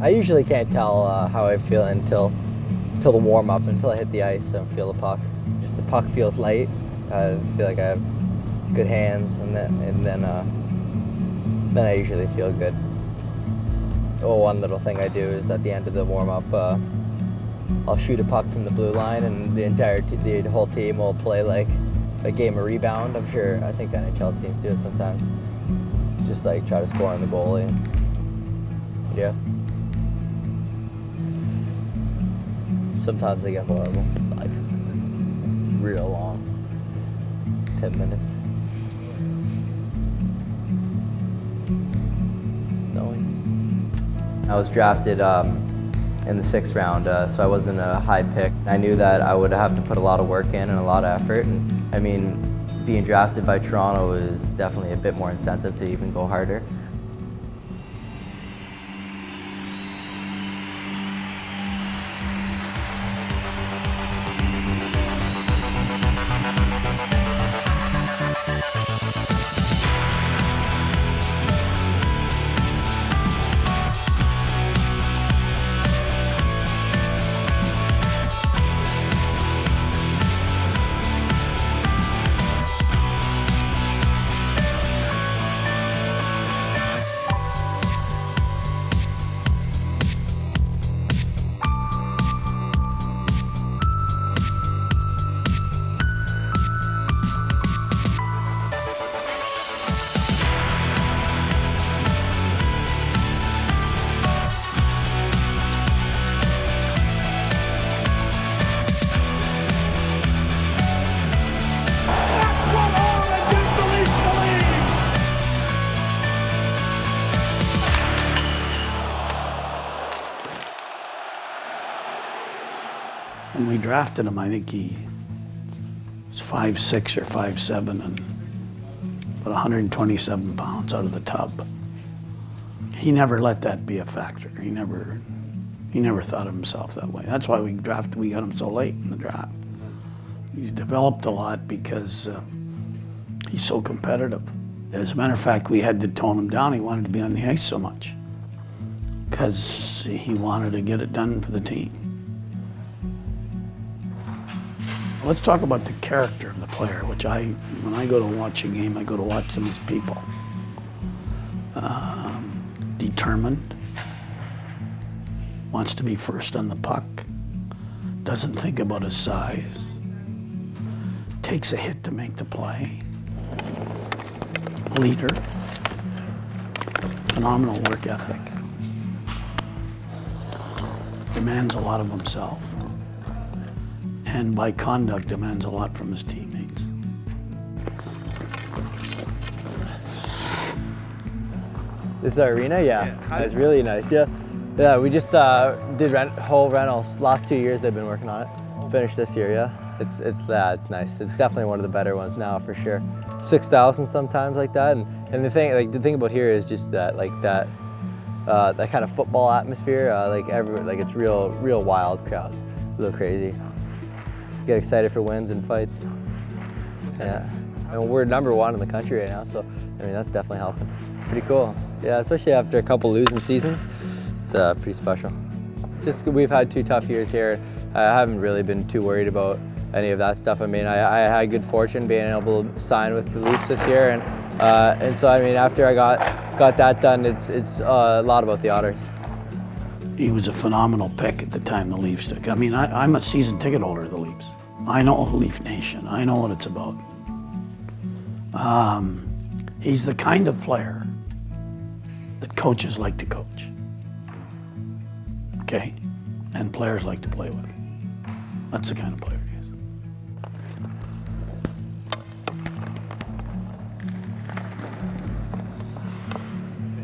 I usually can't tell how I feel until the warm-up, until I hit the ice and feel the puck. Just the puck feels light. I feel like I have good hands, and then I usually feel good. Oh, one little thing I do is at the end of the warm-up, I'll shoot a puck from the blue line, and the whole team will play like a game of rebound. I think NHL teams do it sometimes. Just like try to score on the goalie. Yeah. Sometimes they get horrible, like real long, 10 minutes. Snowing. I was drafted in the 6th round, so I wasn't a high pick. I knew that I would have to put a lot of work in and a lot of effort. And I mean, being drafted by Toronto is definitely a bit more incentive to even go harder. When we drafted him, I think he was 5'6" or 5'7", and about 127 pounds out of the tub. He never let that be a factor. He never thought of himself that way. That's why we got him so late in the draft. He's developed a lot because he's so competitive. As a matter of fact, we had to tone him down. He wanted to be on the ice so much because he wanted to get it done for the team. Let's talk about the character of the player, which when I go to watch a game, I go to watch them as people. Determined, wants to be first on the puck, doesn't think about his size, takes a hit to make the play, leader, phenomenal work ethic, demands a lot of himself, and by conduct demands a lot from his teammates. This is our arena, yeah. It's really nice, yeah. Yeah, we just did whole rentals. Last 2 years they've been working on it. Finished this year, yeah. It's nice. It's definitely one of the better ones now for sure. 6,000 sometimes like that, and the thing about here is just that that kind of football atmosphere. It's real wild crowds, a little crazy. Get excited for wins and fights. Yeah, and we're #1 in the country right now, so I mean that's definitely helping. Pretty cool. Yeah, especially after a couple losing seasons, it's pretty special. Just we've had 2 tough years here. I haven't really been too worried about any of that stuff. I mean, I had good fortune being able to sign with the Leafs this year, and so I mean after I got that done, it's a lot about the Otters. He was a phenomenal pick at the time the Leafs took. I mean, I'm a season ticket holder of the Leafs. I know Leaf Nation. I know what it's about. He's the kind of player that coaches like to coach. Okay? And players like to play with. That's the kind of player he is.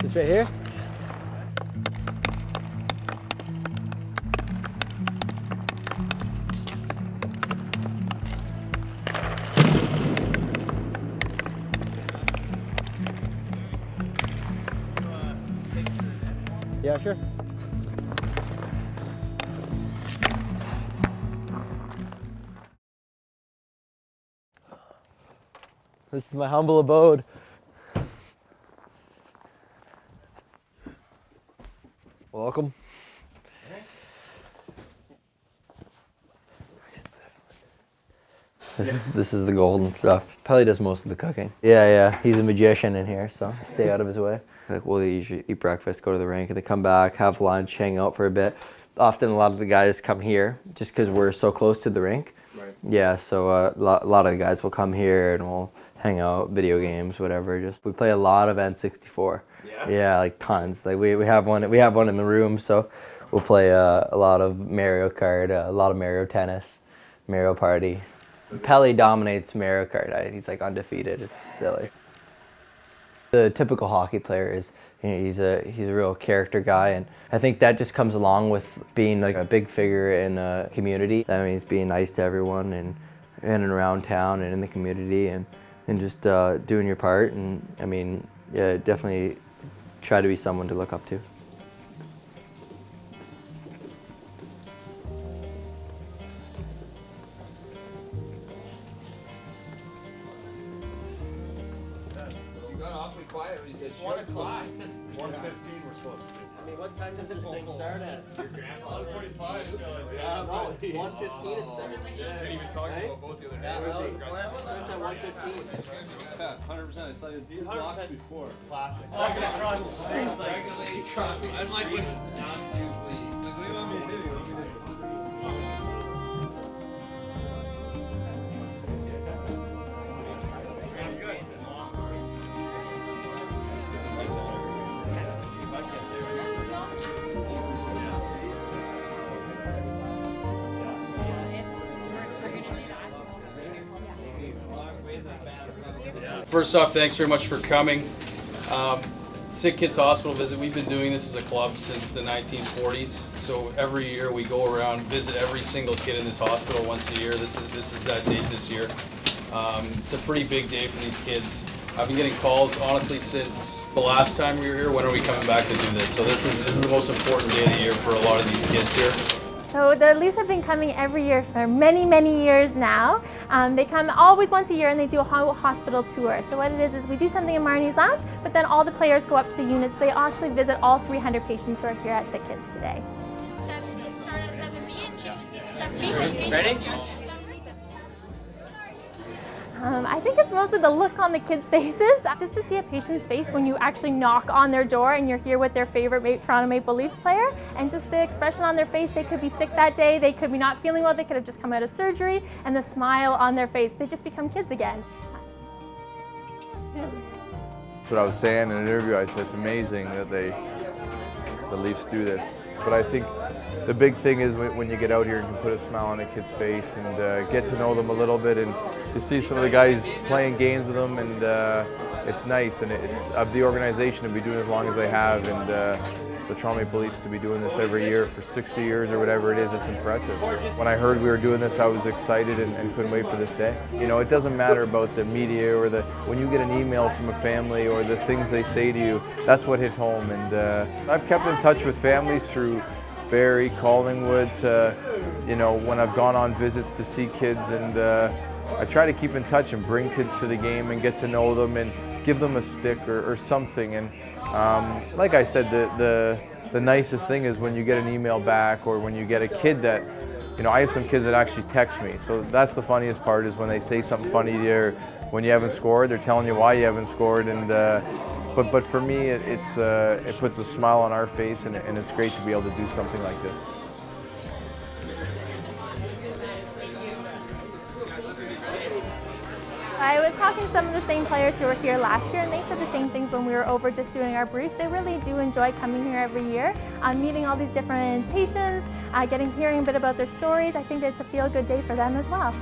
It's right here? Yeah, sure. This is my humble abode. Welcome. This is the golden stuff. Pelly does most of the cooking. Yeah, he's a magician in here, so stay out of his way. Like, we'll usually eat breakfast, go to the rink, and then come back, have lunch, hang out for a bit. Often a lot of the guys come here just because we're so close to the rink. Right. Yeah, so a lot of the guys will come here and we'll hang out, video games, whatever. We play a lot of N64. Yeah, like tons. Like we have one in the room, so we'll play a lot of Mario Kart, a lot of Mario Tennis, Mario Party. Pelly dominates Mario Kart. He's like undefeated. It's silly. The typical hockey player is, he's a real character guy, and I think that just comes along with being like a big figure in a community. That means being nice to everyone and in and around town and in the community, and just doing your part. And I mean, yeah, definitely try to be someone to look up to. Awfully quiet when you said it's 1 o'clock. 1:15 we're supposed to do. I mean, what time does this thing start at? Your grandma. 1:45. No, 1:15 it starts. And he was talking about both the other day. Yeah, starts at 1:15. Yeah, 100%. I saw you 2 blocks before. Classic. Walking across the street. Regularly crossing. I'm like, not too pleased. Like, what do you want me to do? First off, thanks very much for coming. Sick Kids Hospital visit, we've been doing this as a club since the 1940s. So every year we go around, visit every single kid in this hospital once a year. This is that date this year. It's a pretty big day for these kids. I've been getting calls, honestly, since the last time we were here. When are we coming back to do this? So this is the most important day of the year for a lot of these kids here. So the Leafs have been coming every year for many, many years now. They come always once a year and they do a whole hospital tour. So what it is we do something in Marnie's Lounge, but then all the players go up to the units. They actually visit all 300 patients who are here at Sick Kids today. Start at 7B and change to 7B. Ready? I think it's mostly the look on the kids' faces. Just to see a patient's face when you actually knock on their door and you're here with their favorite Toronto Maple Leafs player, and just the expression on their face. They could be sick that day, they could be not feeling well, they could have just come out of surgery, and the smile on their face, they just become kids again. That's what I was saying in an interview. I said it's amazing that the Leafs do this. But I think the big thing is when you get out here and can put a smile on a kid's face and get to know them a little bit, and you see some of the guys playing games with them, and it's nice, and it's of the organization to be doing it as long as they have, and the Toronto Maple Leafs to be doing this every year for 60 years or whatever it is, it's impressive. When I heard we were doing this, I was excited and couldn't wait for this day. You know, it doesn't matter about the media or when you get an email from a family or the things they say to you, that's what hits home. And I've kept in touch with families through Barrie, Collingwood, you know, when I've gone on visits to see kids, and I try to keep in touch and bring kids to the game and get to know them and give them a stick or something. And like I said, the nicest thing is when you get an email back, or when you get a kid that, you know, I have some kids that actually text me. So that's the funniest part, is when they say something funny to you, or when you haven't scored, they're telling you why you haven't scored. And but for me, it puts a smile on our face, and it's great to be able to do something like this. I was talking to some of the same players who were here last year, and they said the same things when we were over just doing our brief. They really do enjoy coming here every year, meeting all these different patients, hearing a bit about their stories. I think it's a feel-good day for them as well.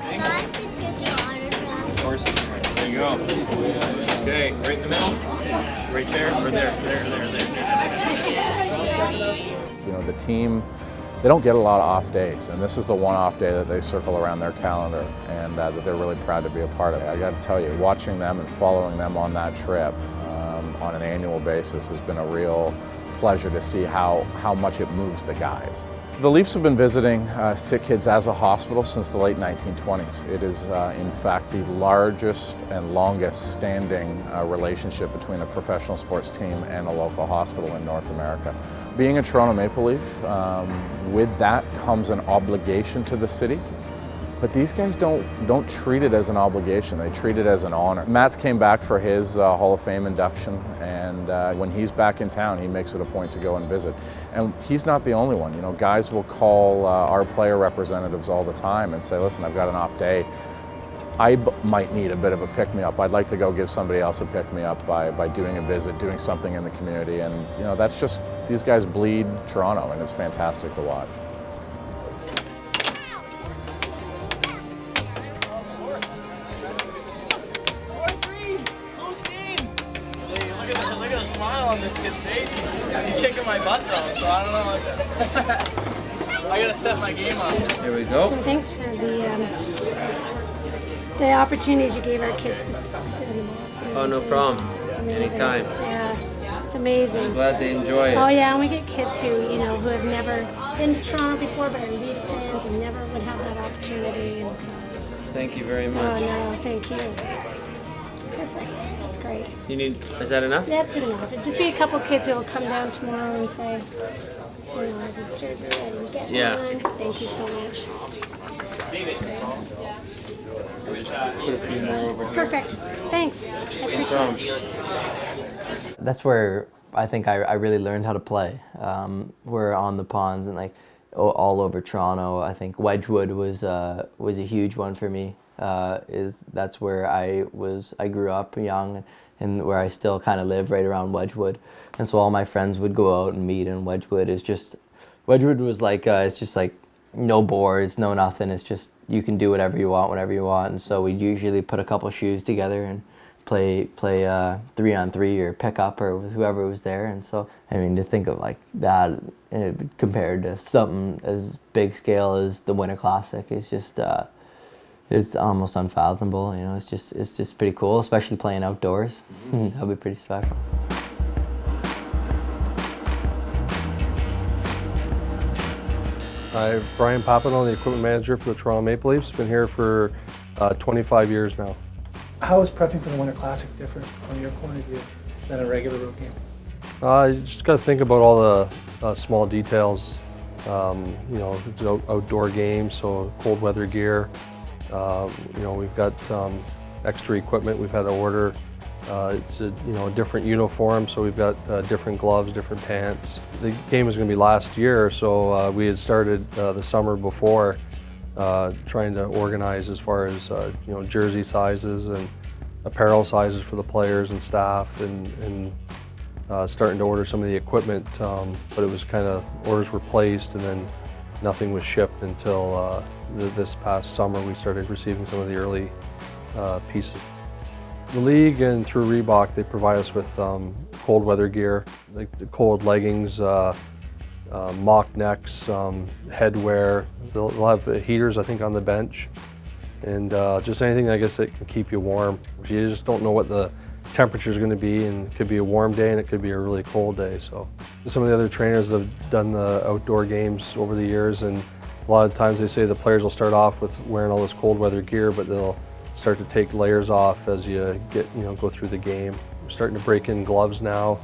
I could get your autograph. Of course. There you go. Okay, right in the middle. Right there, or there. You know, the team, they don't get a lot of off days, and this is the one off day that they circle around their calendar, and that they're really proud to be a part of. I got to tell you, watching them and following them on that trip on an annual basis has been a real pleasure to see how much it moves the guys. The Leafs have been visiting Sick Kids as a hospital since the late 1920s. It is, in fact, the largest and longest standing relationship between a professional sports team and a local hospital in North America. Being a Toronto Maple Leaf, with that comes an obligation to the city But these guys don't treat it as an obligation, they treat it as an honor. Matt's came back for his Hall of Fame induction, and when he's back in town, he makes it a point to go and visit. And he's not the only one. You know, guys will call our player representatives all the time and say, listen, I've got an off day. I might need a bit of a pick-me-up. I'd like to go give somebody else a pick-me-up by doing a visit, doing something in the community. And you know, that's just, these guys bleed Toronto, and it's fantastic to watch. Look at the smile on this kid's face. He's kicking my butt though, so I don't know. I gotta step my game up. Here we go. And thanks for the opportunities you gave our kids to sit in the box. Oh, no problem. Anytime. Yeah, it's amazing. I'm glad they enjoy it. Oh yeah, and we get kids who, you know, who have never been to Toronto before but are Leeds fans and never would have that opportunity. And so. Thank you very much. Oh no, thank you. Perfect. That's great. You need, is that enough? That's enough. It'll just be a couple kids who will come down tomorrow and say, you know, I did surgery, I didn't get one. Thank you so much. Put a few more over here. Perfect. Thanks. I appreciate it. That's where I think I really learned how to play. We're on the ponds and like all over Toronto. I think Wedgwood was a huge one for me. That's where I grew up young and where I still kind of live right around Wedgwood. And so all my friends would go out and meet in Wedgwood. Wedgwood was like, it's just like no boards, no nothing. It's just, you can do whatever you want, whenever you want. And so we'd usually put a couple shoes together and play 3-on-3 or pick up or with whoever was there. And so, I mean, to think of like that compared to something as big scale as the Winter Classic is just, it's almost unfathomable. You know, it's just pretty cool, especially playing outdoors. That'll be pretty special. I'm Brian PAPINEAU, the equipment manager for the Toronto Maple Leafs. Been here for 25 years now. How is prepping for the Winter Classic different from your point of view than a regular road game? You just got to think about all the small details. You know, it's an outdoor game, so cold weather gear. You know, we've got extra equipment we've had to order. It's a different uniform, so we've got different gloves, different pants. The game was going to be last year, so we had started the summer before trying to organize as far as jersey sizes and apparel sizes for the players and staff, and starting to order some of the equipment. But it was kind of, orders were placed and then nothing was shipped until this past summer. We started receiving some of the early pieces. The league and through Reebok, they provide us with cold weather gear, like the cold leggings, mock necks, headwear. They'll have heaters, I think, on the bench, and just anything, I guess, that can keep you warm. You just don't know what the temperature is going to be, and it could be a warm day and it could be a really cold day. So some of the other trainers that have done the outdoor games over the years, and a lot of times they say the players will start off with wearing all this cold weather gear, but they'll start to take layers off as you go through the game. We're starting to break in gloves now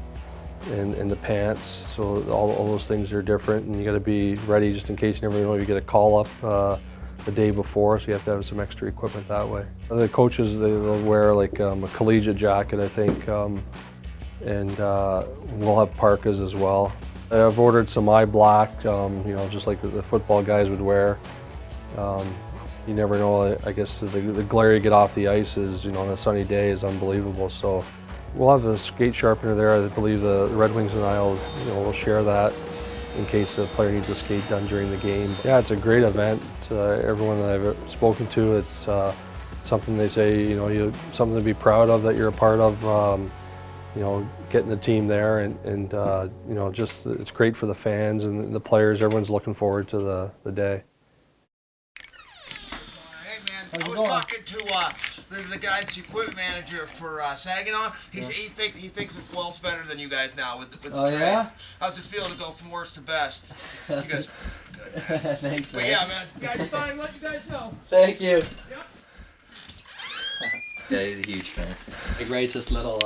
and the pants, so all those things are different, and you got to be ready just in case you never know you get a call up the day before, so you have to have some extra equipment that way. The coaches, they'll wear like a collegiate jacket, I think, and we'll have parkas as well. I've ordered some eye black, just like the football guys would wear. You never know, I guess the glare you get off the ice is, on a sunny day is unbelievable. So we'll have a skate sharpener there. I believe the Red Wings and I will share that in case a player needs a skate done during the game. Yeah, it's a great event. It's, everyone that I've spoken to, it's something they say, something to be proud of that you're a part of, getting the team there, and just it's great for the fans and the players. Everyone's looking forward to the day. I was talking to the guy that's the equipment manager for Saginaw. He thinks it's Guelph's better than you guys now with the trade. Yeah? How's it feel to go from worst to best? You guys are good. Thanks, but man. yeah, man. You guys fine, let you guys know. Thank you. Yep. Yeah, he's a huge fan. He writes us little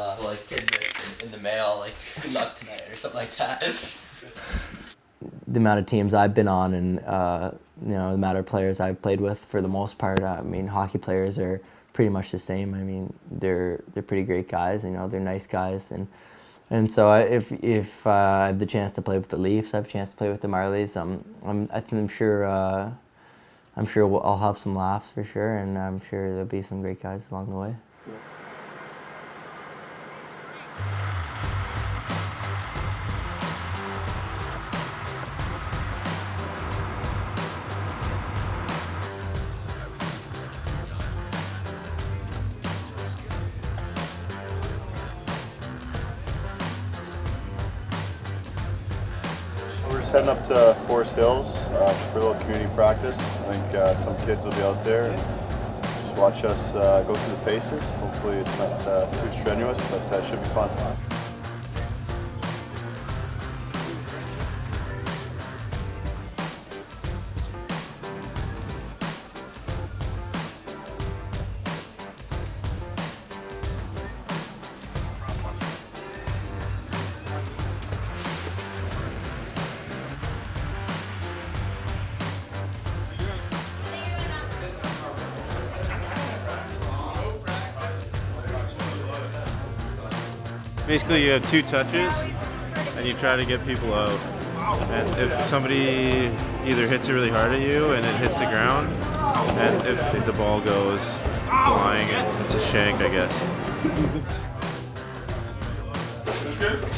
tidbits in the mail, like, good luck tonight or something like that. the amount of teams I've been on and you know, the amount of players I've played with, for the most part, I mean, hockey players are pretty much the same. I mean, they're pretty great guys. You know, they're nice guys, and so if I have the chance to play with the Leafs, I have a chance to play with the Marlies. I'm sure I'll have some laughs for sure, and I'm sure there'll be some great guys along the way. We're just heading up to Forest Hills for a little community practice. I think some kids will be out there and just watch us go through the paces. Hopefully it's not too strenuous, but it should be fun. Basically, you have 2 touches, and you try to get people out. And if somebody either hits it really hard at you and it hits the ground, and if the ball goes flying, it's a shank, I guess. That's good.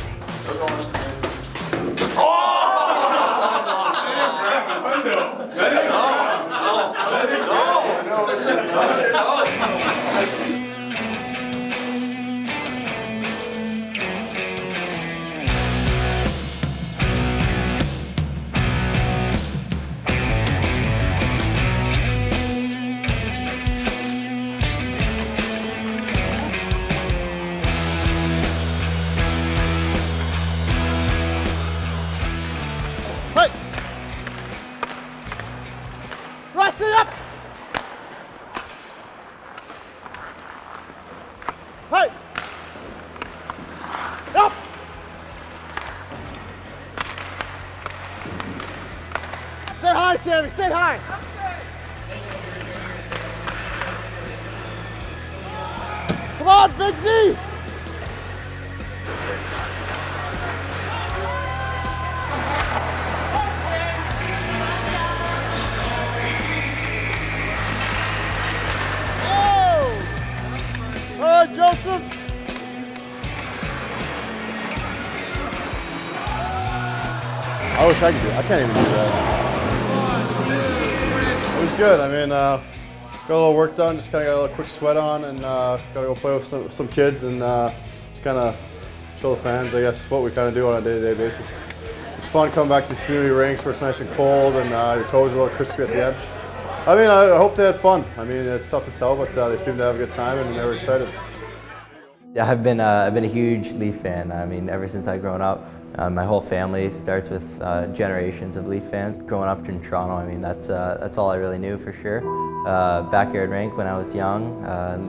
Rust it up! Hey! Up! Stay high, Sammy, stay high! Come on, Big Z! All right, Joseph. I wish I could do it. I can't even do that. It was good. I mean, got a little work done, just kind of got a little quick sweat on, and got to go play with some kids and just kind of show the fans, I guess, what we kind of do on a day-to-day basis. It's fun coming back to these community rinks where it's nice and cold and your toes are a little crispy at the end. I mean, I hope they had fun. I mean, it's tough to tell, but they seemed to have a good time and they were excited. Yeah, I've been a huge Leaf fan. I mean, ever since I've grown up, my whole family starts with generations of Leaf fans. Growing up in Toronto, I mean, that's all I really knew for sure. Backyard rink when I was young,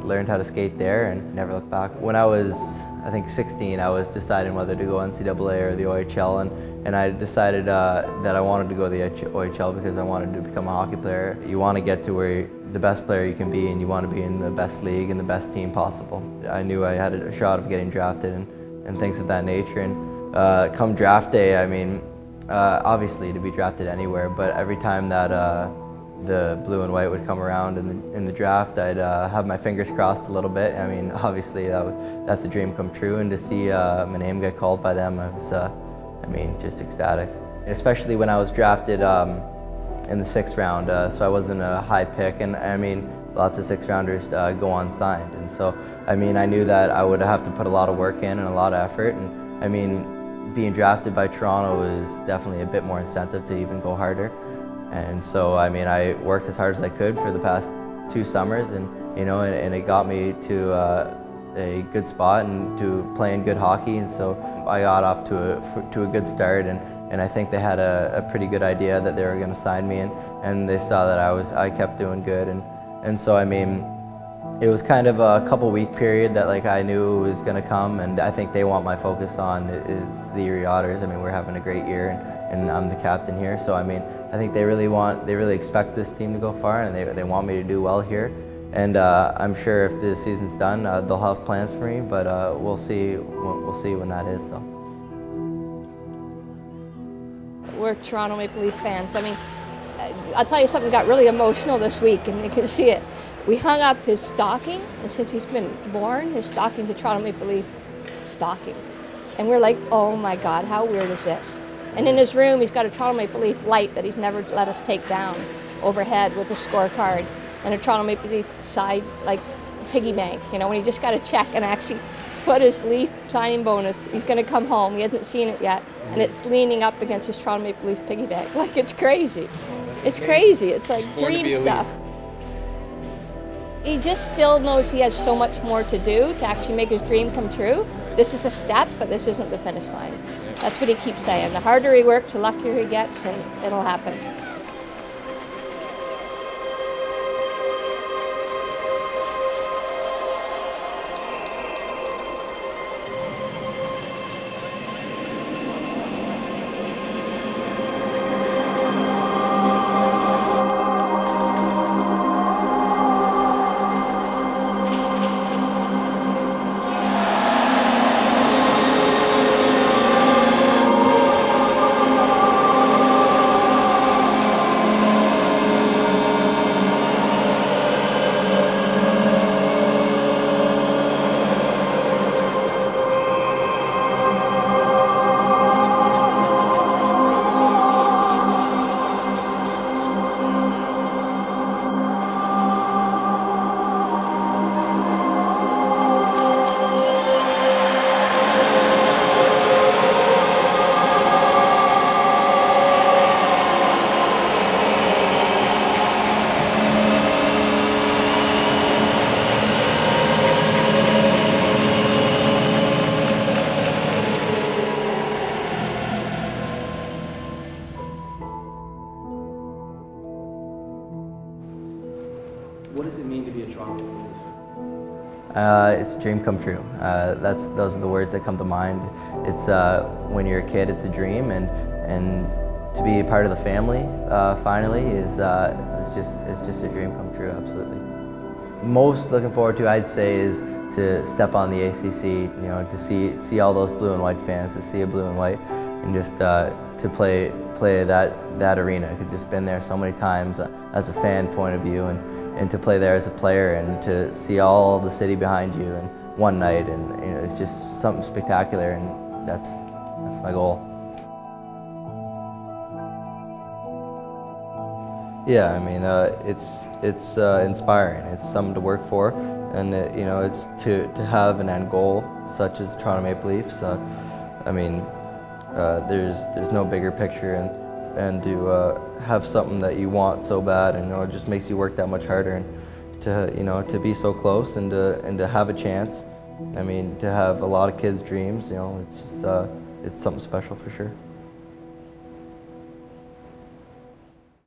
learned how to skate there and never looked back. When I was, I think 16, I was deciding whether to go NCAA or the OHL, and I decided that I wanted to go the OHL because I wanted to become a hockey player. You want to get to where the best player you can be, and you want to be in the best league and the best team possible. I knew I had a shot of getting drafted and things of that nature. And come draft day, I mean, obviously to be drafted anywhere, but every time that the blue and white would come around in the draft, I'd have my fingers crossed a little bit. I mean, obviously that's a dream come true, and to see my name get called by them, I was, I mean, just ecstatic. Especially when I was drafted in the 6th round, so I wasn't a high pick, and I mean, lots of 6th rounders go unsigned, and so I mean, I knew that I would have to put a lot of work in and a lot of effort, and I mean, being drafted by Toronto is definitely a bit more incentive to even go harder. And so, I mean, I worked as hard as I could for the past 2 summers, and you know, and it got me to a good spot and to playing good hockey. And so, I got off to a good start, and I think they had a pretty good idea that they were going to sign me, and they saw that I kept doing good, and so I mean, It was kind of a couple-week period that like I knew was going to come, and I think they want my focus on is the Erie Otters. I mean, we're having a great year, and I'm the captain here, so I mean, I think they really expect this team to go far, and they want me to do well here. And I'm sure if the season's done, they'll have plans for me, but we'll see when that is, though. We're Toronto Maple Leaf fans. I mean, I'll tell you something got really emotional this week, and you can see it. We hung up his stocking, and since he's been born, his stocking's a Toronto Maple Leaf stocking. And we're like, oh my God, how weird is this? And in his room, he's got a Toronto Maple Leaf light that he's never let us take down overhead with a scorecard and a Toronto Maple Leaf side, like piggy bank, you know, when he just got a check and actually put his Leaf signing bonus, he's gonna come home, he hasn't seen it yet, and it's leaning up against his Toronto Maple Leaf piggy bank. Like, it's crazy. It's crazy, it's like dream stuff. He just still knows he has so much more to do to actually make his dream come true. This is a step, but this isn't the finish line. That's what he keeps saying. The harder he works, the luckier he gets, and it'll happen. What does it mean to be a Toronto Maple Leaf? It's a dream come true. Those are the words that come to mind. It's when you're a kid, it's a dream, and to be a part of the family finally is just a dream come true. Absolutely. Most looking forward to, I'd say, is to step on the ACC. You know, to see all those blue and white fans, to see a blue and white, and just to play that arena. I've just been there so many times as a fan point of view, and to play there as a player, and to see all the city behind you in one night, and you know, it's just something spectacular, and that's my goal. Yeah, I mean, it's inspiring. It's something to work for, and you know, it's to have an end goal such as Toronto Maple Leafs. I mean, there's no bigger picture, and to have something that you want so bad, and you know, it just makes you work that much harder, and to be so close, and to have a chance. I mean, to have a lot of kids' dreams. You know, it's just it's something special for sure.